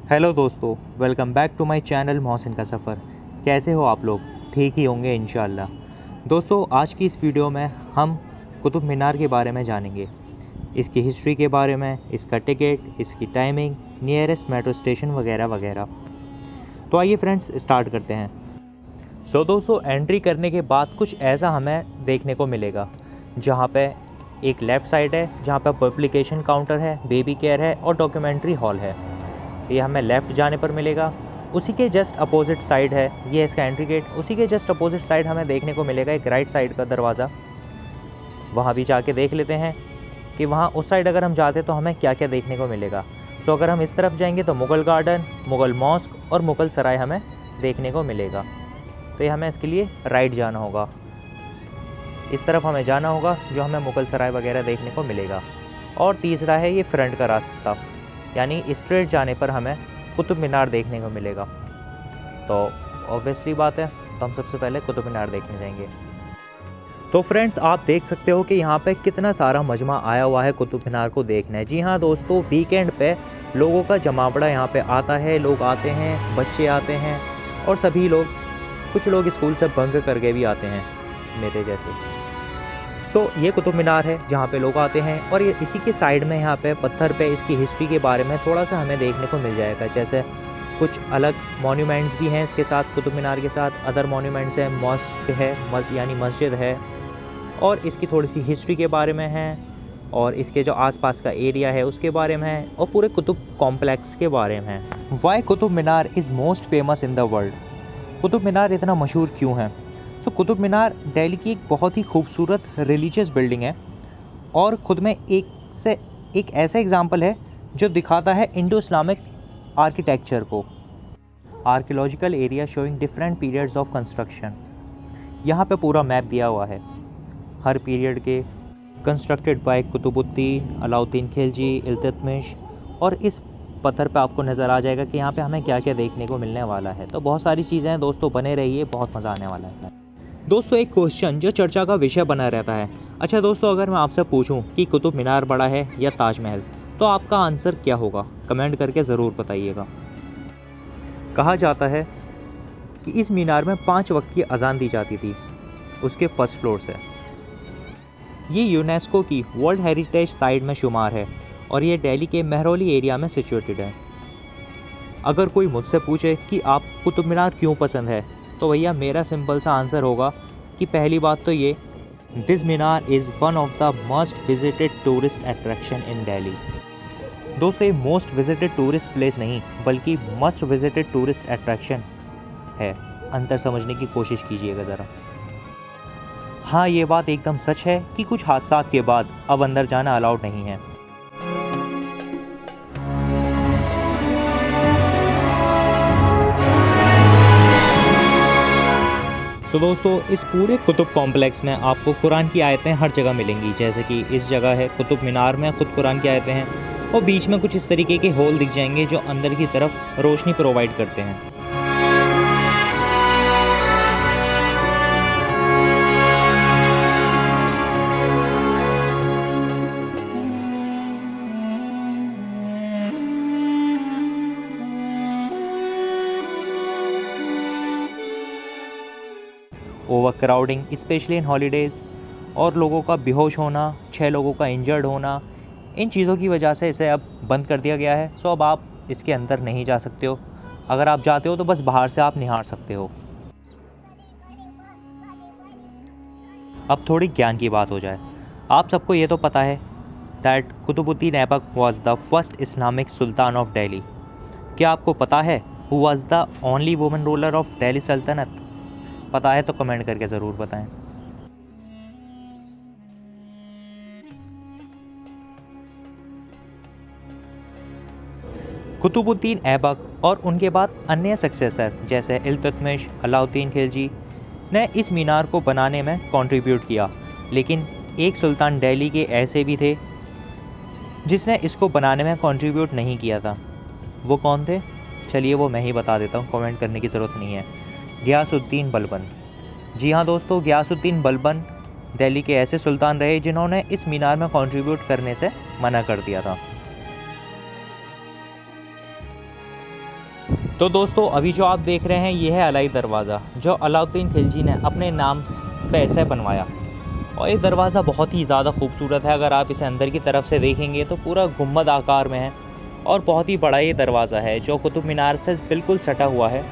Hello दोस्तों, welcome back to my channel Mohsin का सफ़र। कैसे हो आप लोग? ठीक ही होंगे इंशाल्लाह। दोस्तों, आज की इस वीडियो में हम कुतुब मीनार के बारे में जानेंगे, इसकी हिस्ट्री के बारे में, इसका टिकट, इसकी टाइमिंग, नियरेस्ट मेट्रो स्टेशन वगैरह वगैरह। तो आइए फ्रेंड्स, स्टार्ट करते हैं। दोस्तों, एंट्री करने के बाद कुछ ऐसा हमें देखने को मिलेगा, जहाँ पे एक लेफ़्ट साइड है जहाँ पे पब्लिकेशन काउंटर है, बेबी केयर है और डॉक्यूमेंट्री हॉल है। ये हमें लेफ़्ट जाने पर मिलेगा। उसी के जस्ट अपोजिट साइड है ये इसका एंट्री गेट। उसी के जस्ट अपोजिट साइड हमें देखने को मिलेगा एक राइट साइड का दरवाज़ा। वहाँ भी जाके देख लेते हैं कि वहाँ उस साइड अगर हम जाते तो हमें क्या क्या देखने को मिलेगा। अगर हम इस तरफ जाएंगे तो मुग़ल गार्डन, मुग़ल मॉस्क और मुग़ल सराय हमें देखने को मिलेगा। तो ये हमें इसके लिए राइट जाना होगा, इस तरफ हमें जाना होगा जो हमें मुग़ल सराय वगैरह देखने को मिलेगा। और तीसरा है ये फ्रंट का रास्ता, यानी स्ट्रेट जाने पर हमें कुतुब मीनार देखने को मिलेगा। तो ऑब्वियसली बात है, तो हम सबसे पहले कुतुब मीनार देखने जाएंगे। तो फ्रेंड्स, आप देख सकते हो कि यहाँ पे कितना सारा मजमा आया हुआ है कुतुब मीनार को देखने। जी हाँ दोस्तों, वीकेंड पे लोगों का जमावड़ा यहाँ पे आता है। लोग आते हैं, बच्चे आते हैं और सभी लोग, कुछ लोग स्कूल से बंक करके भी आते हैं मेरे जैसे। ये कुतुब मीनार है जहाँ पे लोग आते हैं। और ये इसी के साइड में यहाँ पे पत्थर पे इसकी हिस्ट्री के बारे में थोड़ा सा हमें देखने को मिल जाएगा। जैसे कुछ अलग मॉन्यूमेंट्स भी हैं इसके साथ, कुतुब मीनार के साथ अदर मॉन्यूमेंट्स हैं, मॉस्क है, यानी मस्जिद है, और इसकी थोड़ी सी हिस्ट्री के बारे में है, और इसके जो आसपास का एरिया है उसके बारे में है, और पूरे कुतुब कॉम्प्लेक्स के बारे में है। Why Qutub Minar is most famous in the world? Qutub Minar इतना मशहूर क्यों है? कुतुब मीनार दिल्ली की एक बहुत ही खूबसूरत रिलीजियस बिल्डिंग है, और ख़ुद में एक ऐसा एग्ज़ाम्पल है जो दिखाता है इंडो इस्लामिक आर्किटेक्चर को। Archaeological area showing different periods of construction. यहाँ पे पूरा मैप दिया हुआ है हर पीरियड के, कंस्ट्रक्टेड बाय कुतुबुद्दीन, अलाउद्दीन खिलजी, इल्तुतमिश। और इस पत्थर पे आपको नज़र आ जाएगा कि यहाँ पे हमें क्या क्या देखने को मिलने वाला है। तो बहुत सारी चीज़ें हैं दोस्तों, बने रहिए, बहुत मज़ा आने वाला है। दोस्तों, एक क्वेश्चन जो चर्चा का विषय बना रहता है। अच्छा दोस्तों, अगर मैं आपसे पूछूं कि कुतुब मीनार बड़ा है या ताजमहल, तो आपका आंसर क्या होगा? कमेंट करके ज़रूर बताइएगा। कहा जाता है कि इस मीनार में 5 वक्त की अजान दी जाती थी उसके फर्स्ट फ्लोर से। ये यूनेस्को की वर्ल्ड हेरिटेज साइट में शुमार है, और ये दिल्ली के मेहरौली एरिया में सिचुएटेड है। अगर कोई मुझसे पूछे कि आप कुतुब मीनार क्यों पसंद है, तो भैया मेरा सिंपल सा आंसर होगा कि पहली बात तो ये, this Minar is one of the most visited tourist attraction in Delhi. दोस्तों, ये मोस्ट विजिटेड टूरिस्ट प्लेस नहीं बल्कि मस्ट विजिटेड टूरिस्ट अट्रैक्शन है। अंतर समझने की कोशिश कीजिएगा ज़रा। हाँ, ये बात एकदम सच है कि कुछ हादसात के बाद अब अंदर जाना अलाउड नहीं है। दोस्तों, इस पूरे कुतुब कॉम्प्लेक्स में आपको कुरान की आयतें हर जगह मिलेंगी। जैसे कि इस जगह है कुतुब मीनार में खुद कुरान की आयतें हैं, और बीच में कुछ इस तरीके के होल दिख जाएंगे जो अंदर की तरफ रोशनी प्रोवाइड करते हैं। Over crowding specially in holidays, और लोगों का बेहोश होना, 6 लोगों का इंजर्ड होना, इन चीज़ों की वजह से इसे अब बंद कर दिया गया है। अब आप इसके अंदर नहीं जा सकते हो। अगर आप जाते हो तो बस बाहर से आप निहार सकते हो। अब थोड़ी ज्ञान की बात हो जाए। आप सबको ये तो पता है that Qutbuddin Aibak was the first Islamic sultan of Delhi. क्या आपको पता है who was the only woman ruler of Delhi saltanat? पता है तो कमेंट करके ज़रूर बताएं। कुतुबुद्दीन ऐबक और उनके बाद अन्य सक्सेसर जैसे इल्तुतमिश, अलाउद्दीन खिलजी ने इस मीनार को बनाने में कंट्रीब्यूट किया। लेकिन एक सुल्तान दिल्ली के ऐसे भी थे जिसने इसको बनाने में कंट्रीब्यूट नहीं किया था। वो कौन थे? चलिए वो मैं ही बता देता हूँ, कमेंट करने की ज़रूरत नहीं है। गियासुद्दीन बलबन। जी हाँ दोस्तों, गियासुद्दीन बलबन दिल्ली के ऐसे सुल्तान रहे जिन्होंने इस मीनार में कंट्रीब्यूट करने से मना कर दिया था। तो दोस्तों अभी जो आप देख रहे हैं ये है अलाई दरवाज़ा, जो अलाउद्दीन खिलजी ने अपने नाम पे ऐसे बनवाया। और ये दरवाज़ा बहुत ही ज़्यादा खूबसूरत है। अगर आप इसे अंदर की तरफ से देखेंगे तो पूरा गुम्बद आकार में है और बहुत ही बड़ा ये दरवाज़ा है जो कुतुब मीनार से बिल्कुल सटा हुआ है।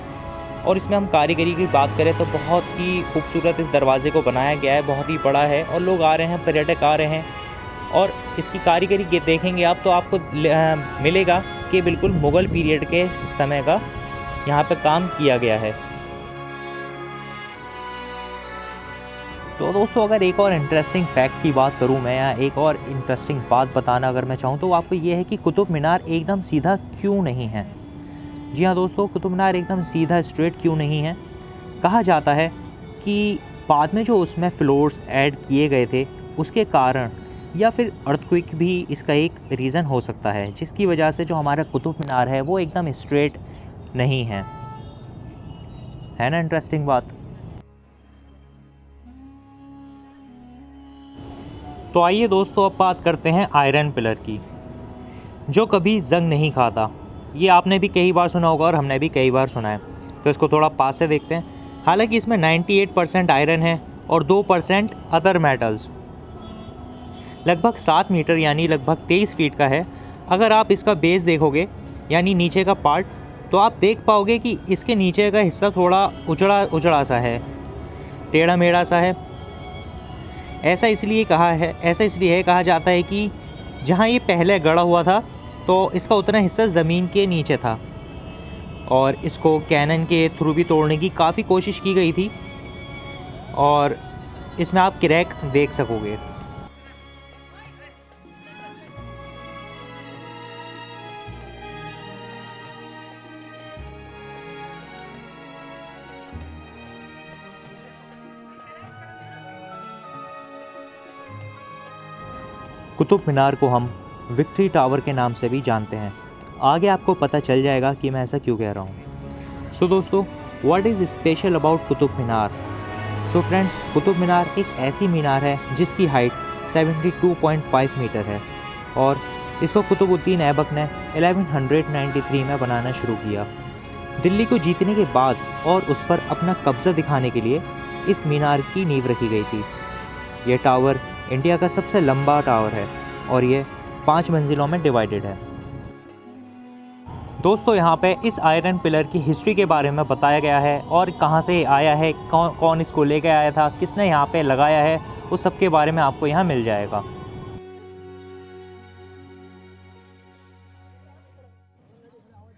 और इसमें हम कारीगरी की बात करें तो बहुत ही खूबसूरत इस दरवाज़े को बनाया गया है, बहुत ही बड़ा है और लोग आ रहे हैं, पर्यटक आ रहे हैं और इसकी कारीगरी देखेंगे आप तो आपको मिलेगा कि बिल्कुल मुग़ल पीरियड के समय का यहाँ पे काम किया गया है। तो दोस्तों अगर एक और इंटरेस्टिंग फैक्ट की बात करूँ मैं, या एक और इंटरेस्टिंग बात बताना अगर मैं चाहूँ तो आपको ये है कि कुतुब मीनार एकदम सीधा क्यों नहीं है। जी हाँ दोस्तों, कुतुब मीनार एकदम सीधा स्ट्रेट क्यों नहीं है। कहा जाता है कि बाद में जो उसमें फ्लोर्स ऐड किए गए थे उसके कारण, या फिर अर्थक्वेक भी इसका एक रीज़न हो सकता है, जिसकी वजह से जो हमारा कुतुब मीनार है वो एकदम स्ट्रेट नहीं है ना। इंटरेस्टिंग बात। तो आइए दोस्तों अब बात करते हैं आयरन पिलर की, जो कभी जंग नहीं खाता। ये आपने भी कई बार सुना होगा और हमने भी कई बार सुना है। तो इसको थोड़ा पास से देखते हैं। हालांकि इसमें 98% आयरन है और 2% अदर मेटल्स। लगभग 7 मीटर यानी लगभग 23 फीट का है। अगर आप इसका बेस देखोगे यानी नीचे का पार्ट, तो आप देख पाओगे कि इसके नीचे का हिस्सा थोड़ा उजड़ा सा है, टेढ़ा मेढ़ा सा है। ऐसा इसलिए कहा जाता है कि जहाँ ये पहले गड़ा हुआ था तो इसका उतना हिस्सा ज़मीन के नीचे था और इसको कैनन के थ्रू भी तोड़ने की काफ़ी कोशिश की गई थी और इसमें आप क्रैक देख सकोगे। कुतुब मीनार को हम विक्ट्री टावर के नाम से भी जानते हैं। आगे आपको पता चल जाएगा कि मैं ऐसा क्यों कह रहा हूँ। सो दोस्तों, what is special about Qutub Minar? So friends, Qutub Minar एक ऐसी मीनार है जिसकी हाइट 72.5 मीटर है और इसको कुतुबुद्दीन ऐबक ने 1193 में बनाना शुरू किया। दिल्ली को जीतने के बाद और उस पर अपना कब्ज़ा दिखाने के लिए इस मीनार की नींव रखी गई थी। यह टावर इंडिया का सबसे लंबा टावर है और ये 5 मंजिलों में डिवाइडेड है। दोस्तों यहाँ पे इस आयरन पिलर की हिस्ट्री के बारे में बताया गया है और कहाँ से आया है, कौन इसको लेके आया था, किसने यहाँ पे लगाया है, उस सब के बारे में आपको यहाँ मिल जाएगा।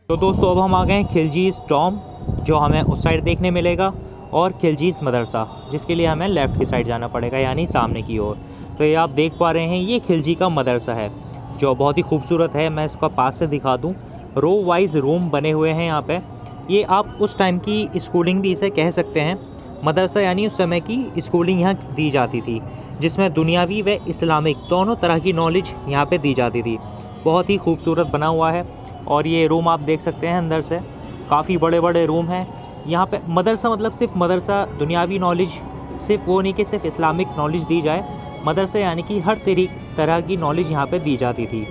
तो दोस्तों अब हम आ गए हैं खिलजीज़ टॉम, जो हमें उस साइड देखने मिलेगा, और खिलजीज़ मदरसा, जिसके लिए हमें लेफ़्ट की साइड जाना पड़ेगा यानी सामने की ओर। तो ये आप देख पा रहे हैं, ये खिलजी का मदरसा है जो बहुत ही खूबसूरत है। मैं इसका पास से दिखा दूँ। रो वाइज रूम बने हुए हैं यहाँ पे। ये आप उस टाइम की स्कूलिंग भी इसे कह सकते हैं। मदरसा यानी उस समय की स्कूलिंग यहाँ दी जाती थी, जिसमें दुनियावी व इस्लामिक दोनों तरह की नॉलेज यहाँ पे दी जाती थी। बहुत ही खूबसूरत बना हुआ है और ये रूम आप देख सकते हैं अंदर से, काफ़ी बड़े बड़े रूम हैं यहाँ पे। मदरसा मतलब सिर्फ मदरसा दुनियावी नॉलेज, सिर्फ वो नहीं कि सिर्फ इस्लामिक नॉलेज दी जाए। मदरसा यानी कि हर तरह की नॉलेज यहाँ पे दी जाती थी।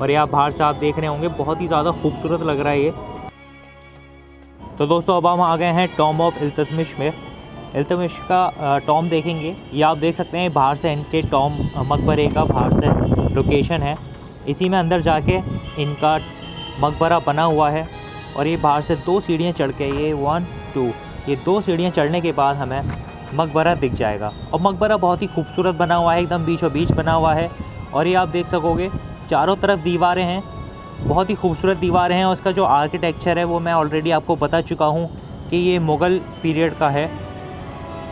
और ये आप बाहर से आप देख रहे होंगे, बहुत ही ज़्यादा खूबसूरत लग रहा है ये। तो दोस्तों अब हम आ गए हैं टॉम ऑफ इल्तुतमिश में। इल्तुतमिश का टॉम देखेंगे। ये आप देख सकते हैं बाहर से इनके टॉम मकबरे का बाहर से लोकेशन है। इसी में अंदर जाके इनका मकबरा बना हुआ है और ये बाहर से 2 सीढ़ियाँ चढ़ के, ये 1 2 ये 2 सीढ़ियाँ चढ़ने के बाद हमें मकबरा दिख जाएगा। और मकबरा बहुत ही खूबसूरत बना हुआ है, एकदम बीचों बीच बना हुआ है। और ये आप देख सकोगे चारों तरफ दीवारें हैं, बहुत ही खूबसूरत दीवारें हैं। और उसका जो आर्किटेक्चर है वो मैं ऑलरेडी आपको बता चुका हूँ कि ये मुग़ल पीरियड का है,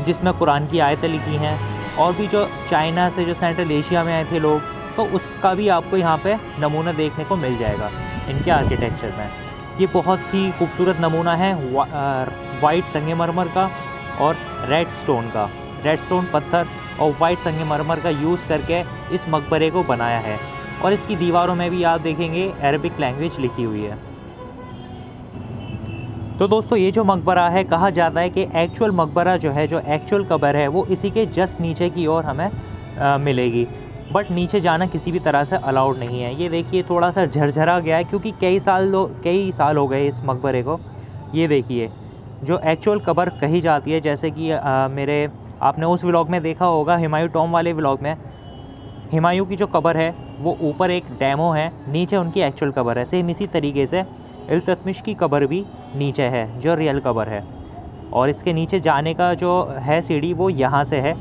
जिसमें कुरान की आयतें लिखी हैं। और भी जो चाइना से, जो सेंट्रल एशिया में आए थे लोग, तो उसका भी आपको यहाँ पे नमूना देखने को मिल जाएगा इनके आर्किटेक्चर में। ये बहुत ही खूबसूरत नमूना है वाइट संगमरमर का और रेड स्टोन का। रेड स्टोन पत्थर और वाइट संगमरमर का यूज़ करके इस मकबरे को बनाया है। और इसकी दीवारों में भी आप देखेंगे अरबिक लैंग्वेज लिखी हुई है। तो दोस्तों ये जो मकबरा है, कहा जाता है कि एक्चुअल मकबरा जो है, जो एक्चुअल कब्र है, वो इसी के जस्ट नीचे की ओर हमें मिलेगी। बट नीचे जाना किसी भी तरह से अलाउड नहीं है। ये देखिए थोड़ा सा झरझरा गया है क्योंकि कई साल हो गए इस मकबरे को। ये देखिए जो एक्चुअल कब्र कही जाती है, जैसे कि आपने उस व्लॉग में देखा होगा, हुमायूं टॉम वाले व्लॉग में, हुमायूं की जो कब्र है वो ऊपर एक डेमो है, नीचे उनकी एक्चुअल कब्र है। सेम इसी तरीके से इल्तुतमिश की कब्र भी नीचे है जो रियल कब्र है। और इसके नीचे जाने का जो है सीढ़ी वो यहाँ से है।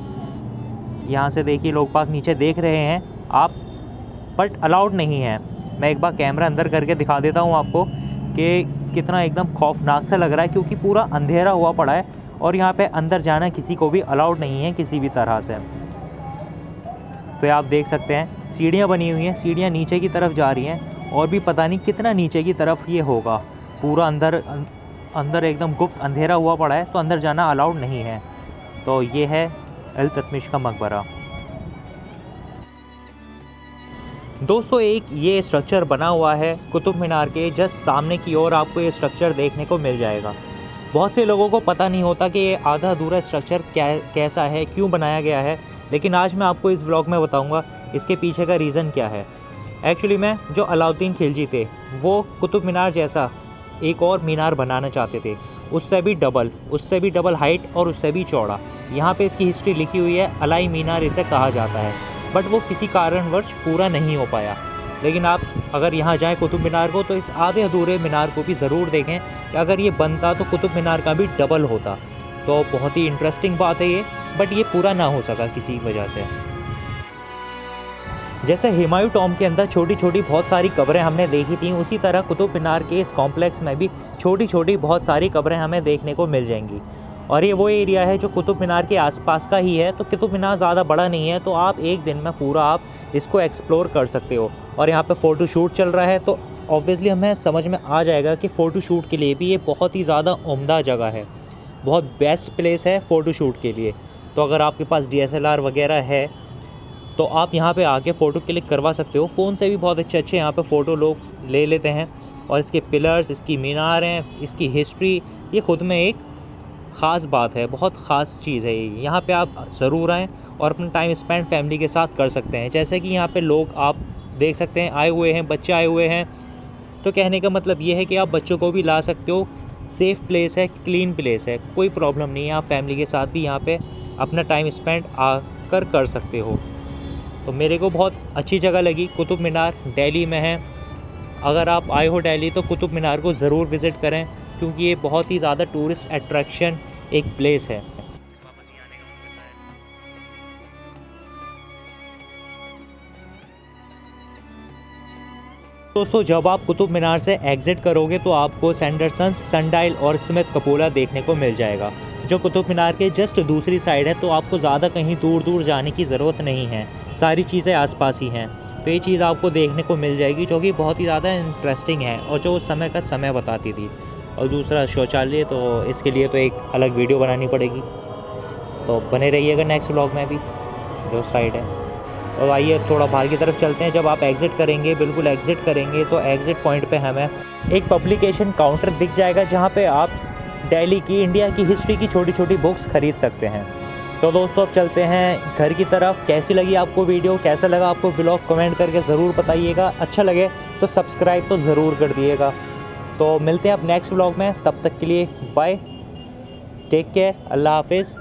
यहाँ से देखिए लोग पास नीचे देख रहे हैं आप, बट अलाउड नहीं है। मैं एक बार कैमरा अंदर करके दिखा देता हूँ आपको कि कितना एकदम खौफनाक सा लग रहा है, क्योंकि पूरा अंधेरा हुआ पड़ा है और यहाँ पे अंदर जाना किसी को भी अलाउड नहीं है किसी भी तरह से। तो आप देख सकते हैं सीढ़ियाँ बनी हुई हैं, सीढ़ियाँ नीचे की तरफ जा रही हैं और भी पता नहीं कितना नीचे की तरफ ये होगा। पूरा अंदर एकदम गुप्त अंधेरा हुआ पड़ा है, तो अंदर जाना अलाउड नहीं है। तो ये है इल्तुतमिश का मकबरा। दोस्तों एक ये स्ट्रक्चर बना हुआ है कुतुब मीनार के जस्ट सामने की ओर, आपको ये स्ट्रक्चर देखने को मिल जाएगा। बहुत से लोगों को पता नहीं होता कि ये आधा अधूरा स्ट्रक्चर कैसा है, क्यों बनाया गया है, लेकिन आज मैं आपको इस व्लॉग में बताऊंगा इसके पीछे का रीज़न क्या है। एक्चुअली में जो अलाउद्दीन खिलजी थे वो कुतुब मीनार जैसा एक और मीनार बनाना चाहते थे, उससे भी डबल हाइट और उससे भी चौड़ा। यहाँ पे इसकी हिस्ट्री लिखी हुई है, अलाई मीनार इसे कहा जाता है, बट वो किसी कारणवश पूरा नहीं हो पाया। लेकिन आप अगर यहाँ जाएं कुतुब मीनार को, तो इस आधे अधूरे मीनार को भी ज़रूर देखें कि अगर ये बनता तो कुतुब मीनार का भी डबल होता। तो बहुत ही इंटरेस्टिंग बात है ये, बट ये पूरा ना हो सका किसी वजह से। जैसे हुमायूं टॉम के अंदर छोटी छोटी बहुत सारी कब्रें हमने देखी थी, उसी तरह कुतुब मीनार के इस कॉम्प्लेक्स में भी छोटी छोटी बहुत सारी कब्रें हमें देखने को मिल जाएंगी। और ये वो एरिया है जो कुतुब मीनार के आसपास का ही है, तो कुतुब मीनार ज़्यादा बड़ा नहीं है, तो आप एक दिन में पूरा आप इसको एक्सप्लोर कर सकते हो। और यहाँ पे फ़ोटो शूट चल रहा है, तो ऑब्वियसली हमें समझ में आ जाएगा कि फ़ोटो शूट के लिए भी ये बहुत ही ज़्यादा उम्दा जगह है, बहुत बेस्ट प्लेस है फ़ोटो शूट के लिए। तो अगर आपके पास DSLR वगैरह है तो आप यहाँ पे आके फ़ोटो क्लिक करवा सकते हो। फ़ोन से भी बहुत अच्छे यहाँ पे फ़ोटो लोग ले लेते हैं। और इसके पिलर्स, इसकी मीनारें, इसकी हिस्ट्री, ये ख़ुद में एक ख़ास बात है, बहुत ख़ास चीज़ है ये। यहाँ पे आप ज़रूर आएँ और अपना टाइम स्पेंड फैमिली के साथ कर सकते हैं। जैसे कि यहाँ पे लोग आप देख सकते हैं आए हुए हैं, बच्चे आए हुए हैं, तो कहने का मतलब ये है कि आप बच्चों को भी ला सकते हो। सेफ़ प्लेस है, क्लीन प्लेस है, कोई प्रॉब्लम नहीं है। आप फैमिली के साथ भी यहाँ पे अपना टाइम स्पेंड आकर कर सकते हो। तो मेरे को बहुत अच्छी जगह लगी। कुतुब मीनार दिल्ली में है, अगर आप आए हो दिल्ली तो कुतुब मीनार को ज़रूर विज़िट करें, क्योंकि ये बहुत ही ज़्यादा टूरिस्ट अट्रैक्शन एक प्लेस है। दोस्तों जब आप कुतुब मीनार से एग्ज़िट करोगे तो आपको सैंडरसन्स, सनडायल और स्मिथ कपोला देखने को मिल जाएगा, जो कुतुब मीनार के जस्ट दूसरी साइड है। तो आपको ज़्यादा कहीं दूर दूर जाने की ज़रूरत नहीं है, सारी चीज़ें आसपास ही हैं। तो ये चीज़ आपको देखने को मिल जाएगी, जो कि बहुत ही ज़्यादा इंटरेस्टिंग है और जो उस समय का समय बताती थी। और दूसरा शौचालय, तो इसके लिए तो एक अलग वीडियो बनानी पड़ेगी, तो बने रहिएगा नेक्स्ट व्लॉग में भी जो साइड है। और आइए थोड़ा बाहर की तरफ चलते हैं। जब आप एग्ज़िट करेंगे, बिल्कुल एग्ज़िट करेंगे, तो एग्ज़िट पॉइंट पे हमें एक पब्लिकेशन काउंटर दिख जाएगा, जहाँ पे आप दिल्ली की, इंडिया की हिस्ट्री की छोटी छोटी बुक्स ख़रीद सकते हैं। सो दोस्तों अब चलते हैं घर की तरफ। कैसी लगी आपको वीडियो, कैसा लगा आपको व्लॉग, कमेंट करके ज़रूर बताइएगा। अच्छा लगे तो सब्सक्राइब तो ज़रूर कर दिएगा। तो मिलते हैं अब नेक्स्ट व्लॉग में, तब तक के लिए बाय, टेक केयर, अल्लाह हाफिज़।